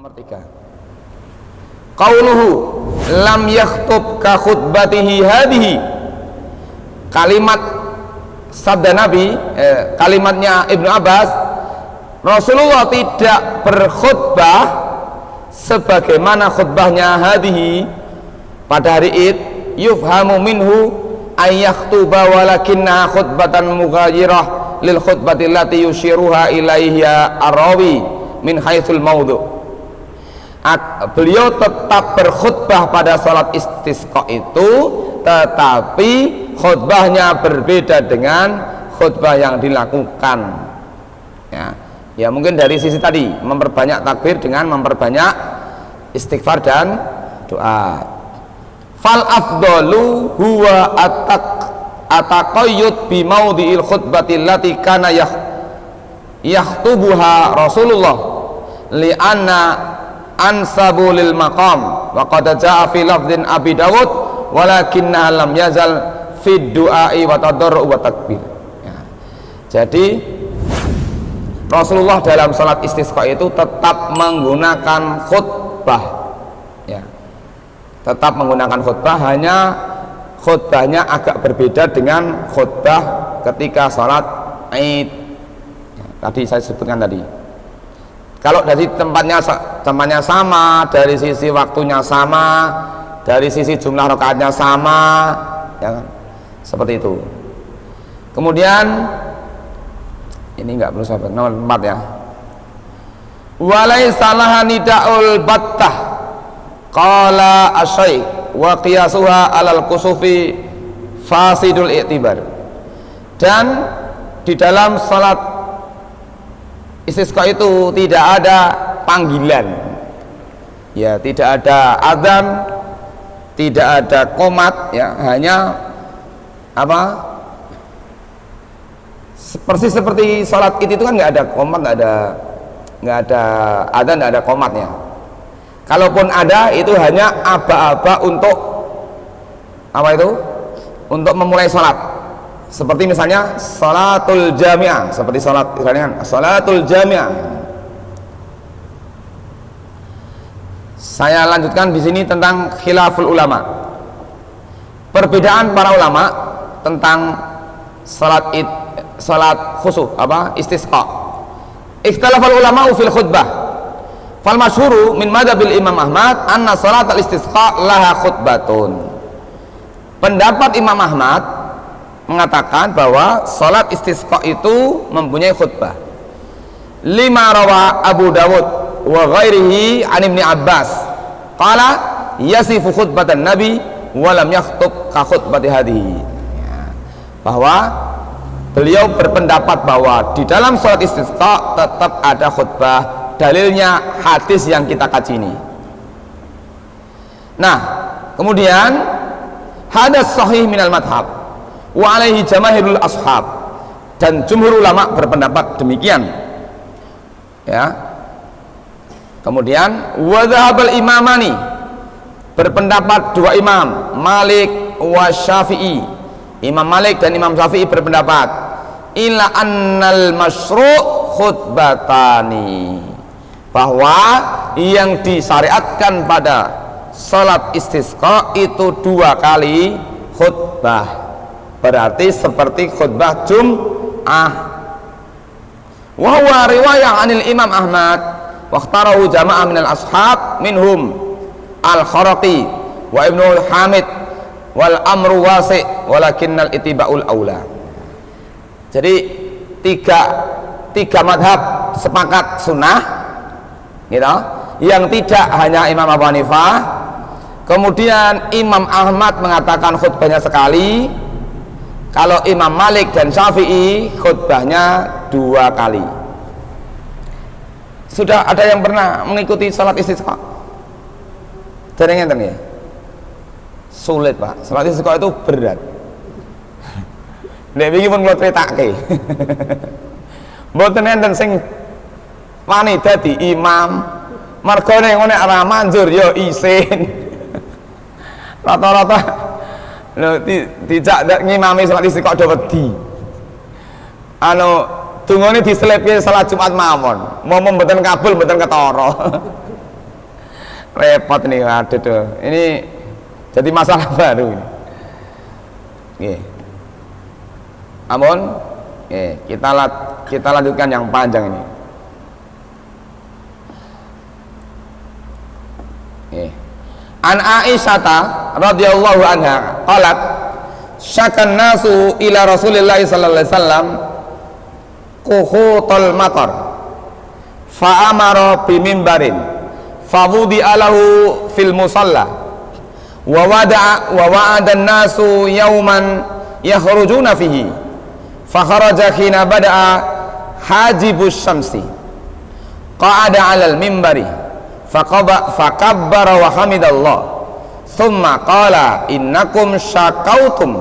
nomor 3. Qauluhu lam yakhtub ka khutbatihi hadhihi. Kalimat sabda Nabi, kalimatnya Ibnu Abbas, Rasulullah tidak berkhutbah sebagaimana khutbahnya hadhihi pada hari Id. Yufhamu minhu ayyakhtuba walakinna khutbatan mughayirah lil khutbati allati yushiruha ilaiha arawi min haitsul maudhu. Beliau tetap berkhutbah pada sholat istisqa itu, tetapi khutbahnya berbeda dengan khutbah yang dilakukan. Ya mungkin dari sisi tadi memperbanyak takbir dengan memperbanyak istighfar dan doa. Fal afdalu huwa ataqayyud bi maudhi'il khutbati allati kana yakhtubuha Rasulullah li'anna ansabu lil maqam wa qad jaa fi lafdhin Abi Dawud walakinna lam yazal fi du'ai wa tadarru wa takbir. Jadi Rasulullah dalam salat istisqa itu tetap menggunakan khutbah, tetap menggunakan khutbah, hanya khutbahnya agak berbeda dengan khutbah ketika salat Id. Tadi saya sebutkan tadi. Kalau dari tempatnya sama, dari sisi waktunya sama, dari sisi jumlah rakaatnya sama, ya kan? Seperti itu. Kemudian ini enggak perlu sahabat, nomor 4 ya. Walaysa laha nida'ul battah qala asy-syaikh wa qiyasuha 'alal kusufi fasidul i'tibar. Dan di dalam salat istisqa itu tidak ada panggilan, tidak ada adzan, tidak ada qomat, hanya persis seperti sholat Id itu kan nggak ada qomat, nggak ada adzan, nggak ada qomatnya. Kalaupun ada, itu hanya aba-aba untuk untuk memulai sholat. Seperti misalnya sholatul jami'ah, seperti sholat misalnya sholatul jami'ah. Saya lanjutkan di sini tentang khilaful ulama, perbedaan para ulama tentang sholat Id, sholat khusuf istisqa. Ikhtalafal ulama fil khutbah. Fal masyhuru min madhabil Imam Ahmad anna sholat al istisqa laha khutbatun. Pendapat Imam Ahmad mengatakan bahwa sholat istisqa itu mempunyai khutbah. Lima rawa Abu Dawud wa ghairihi an Ibni Abbas qala yasifu khutbatan Nabi wa lam yakhtub ka khutbati hadhihi. Bahwa beliau berpendapat bahwa di dalam sholat istisqa tetap ada khutbah. Dalilnya hadis yang kita kaji ini. Nah, kemudian hadas sahih minal madhab wa alaihi jamaahirul ashab, dan jumhur ulama berpendapat demikian. Kemudian wa dhahabal imamani, berpendapat dua imam, Malik wa Syafi'i. Imam Malik dan Imam Syafi'i berpendapat illa annal masyru' khutbatani, bahwa yang disyariatkan pada salat istisqa itu 2 kali khutbah. Berarti seperti khutbah Jum'ah. Wa huwa riwayah 'anil Imam Ahmad wa ikhtarahu jama'ah minal ashab minhum Al-Kharaqi wa Ibnu Hamid wal amru wasi' walakinnal ittiba'ul aula. Jadi tiga madhab sepakat sunnah, yang tidak hanya Imam Abu Hanifah. Kemudian Imam Ahmad mengatakan khutbahnya sekali. Kalau Imam Malik dan Syafi'i khutbahnya 2 kali. Sudah ada yang pernah mengikuti salat istisqa? Dereng-dereng ya? Sulit Pak, salat istisqa itu berat. Nek iki pun kula critake. Mboten enten sing wani dadi imam. Margane ngene ora manjur ya isin. Rata-rata tidak ngimami salat istisqa do wedi. Dungane diselipke salat Jumat mawon. Mau mboten kabul mboten ketara. repot nih, aduh tuh. Ini jadi masalah baru ini. Oke. Amun, kita lanjutkan yang panjang ini. An Aisyata radhiyallahu anha qalat syakan nasu ila Rasulillah sallallahu alaihi wasallam quhutul matar fa amara bi mimbarin fa wudi'a lahu fil musalla wa wa'ada an-nasu yawman yakhrujuna fihi fa kharaja hina bada'a hajibus syamsi qa'ada 'alal mimbari fakabbara wa hamidallah thumma qala innakum syakautum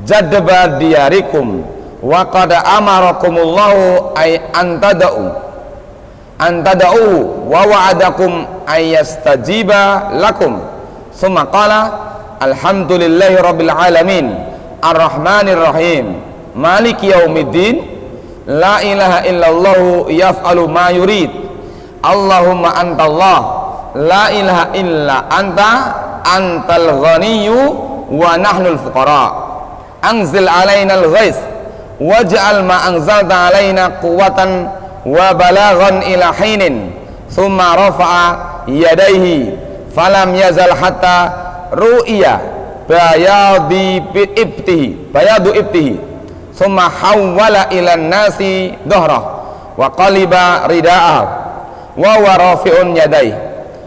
jadba diyarikum wa qad amarakumullahu ay antada'u wa wa'adakum ay yastajiba lakum thumma qala alhamdulillahi rabbil alamin arrahmanir rahim maliki yaumiddin la ilaha illallah yaf'alu ma yurid Allahumma antallah la ilaha illa anta antal ghaniyyu wa nahnul fuqara anzil alaina al-ghais waj'al ma anzalta alaina quwwatan wa balaghan ila hinin thumma rafa'a yadayhi falam yazal hatta ru'ya bayadu ibtihi thumma hawwala ila nasi dhahra wa qaliba rida'ah wa rafi'un yadai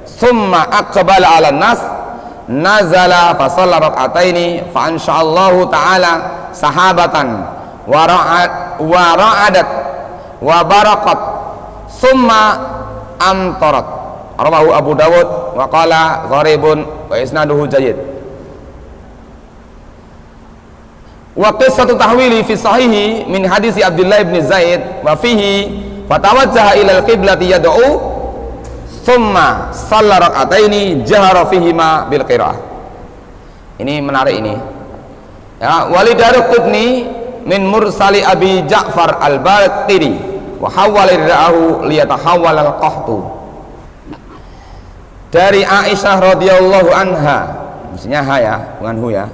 summa aqbala 'ala nas nazala fa shalla rak'ataini fa insyaallahu ta'ala sahabatan wa ra'adat wa barakat summa amtarat rawahu Abu Dawud wa qala gharibun wa isnaduhu jayyid. Wa qissatu tahwili fi sahihi min hadisi Abdullah bin Zaid wa fihi fatawajjaha ilal qiblati yad'u thumma shalla rak'ataini jahara fihima bil qiraah. Ini menarik ini. Ya, walidaruqutni min mursali Abi Ja'far al-Baqiri wa hawwala rida'ahu liyatahawwal al-qahtu. Dari Aisyah radhiyallahu anha, maksudnya ha ya, bukan hu ya.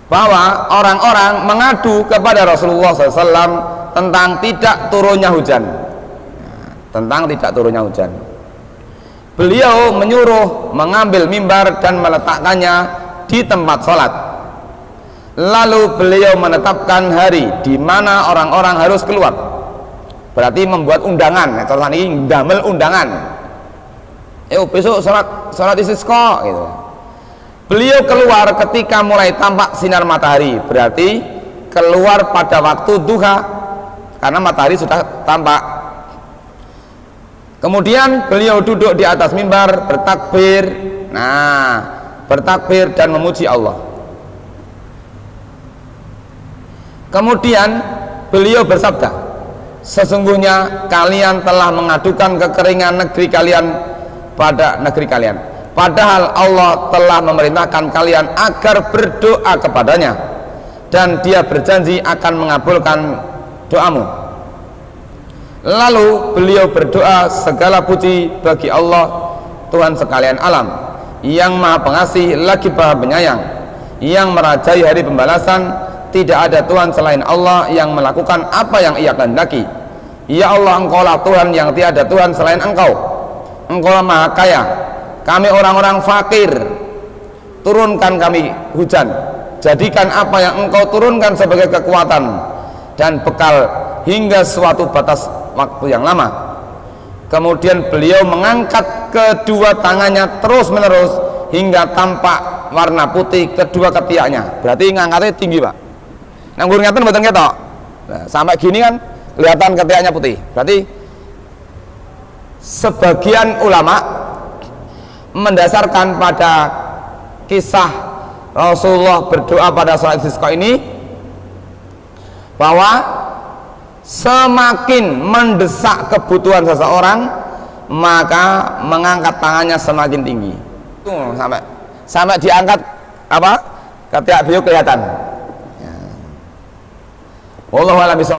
Bahwa orang-orang mengadu kepada Rasulullah SAW tentang tidak turunnya hujan. Tentang tidak turunnya hujan. Beliau menyuruh mengambil mimbar dan meletakkannya di tempat sholat. Lalu beliau menetapkan hari di mana orang-orang harus keluar. Berarti membuat undangan. Kalau ini damel undangan. Besok sholat istisqa gitu. Beliau keluar ketika mulai tampak sinar matahari. Berarti keluar pada waktu duha, karena matahari sudah tampak. Kemudian beliau duduk di atas mimbar bertakbir, bertakbir dan memuji Allah. Kemudian beliau bersabda, sesungguhnya kalian telah mengadukan kekeringan negeri kalian pada negeri kalian, padahal Allah telah memerintahkan kalian agar berdoa kepadanya dan Dia berjanji akan mengabulkan doamu. Lalu beliau berdoa, segala puji bagi Allah Tuhan sekalian alam, yang maha pengasih lagi maha penyayang, yang merajai hari pembalasan. Tidak ada Tuhan selain Allah yang melakukan apa yang Ia kehendaki. Ya Allah, Engkaulah Tuhan yang tiada Tuhan selain Engkau. Engkaulah maha kaya, kami orang-orang fakir. Turunkan kami hujan, jadikan apa yang Engkau turunkan sebagai kekuatan dan bekal hingga suatu batas waktu yang lama. Kemudian beliau mengangkat kedua tangannya terus menerus hingga tampak warna putih kedua ketiaknya. Berarti ngangkatnya tinggi, Pak. Nganggur ngeten mboten ketok. Nah, sampai gini kan kelihatan ketiaknya putih. Berarti sebagian ulama mendasarkan pada kisah Rasulullah berdoa pada salat istisqa ini, bahwa semakin mendesak kebutuhan seseorang, maka mengangkat tangannya semakin tinggi. Sampai diangkat apa? Ketiak beliau kelihatan. Wallahu a'lam bishawab.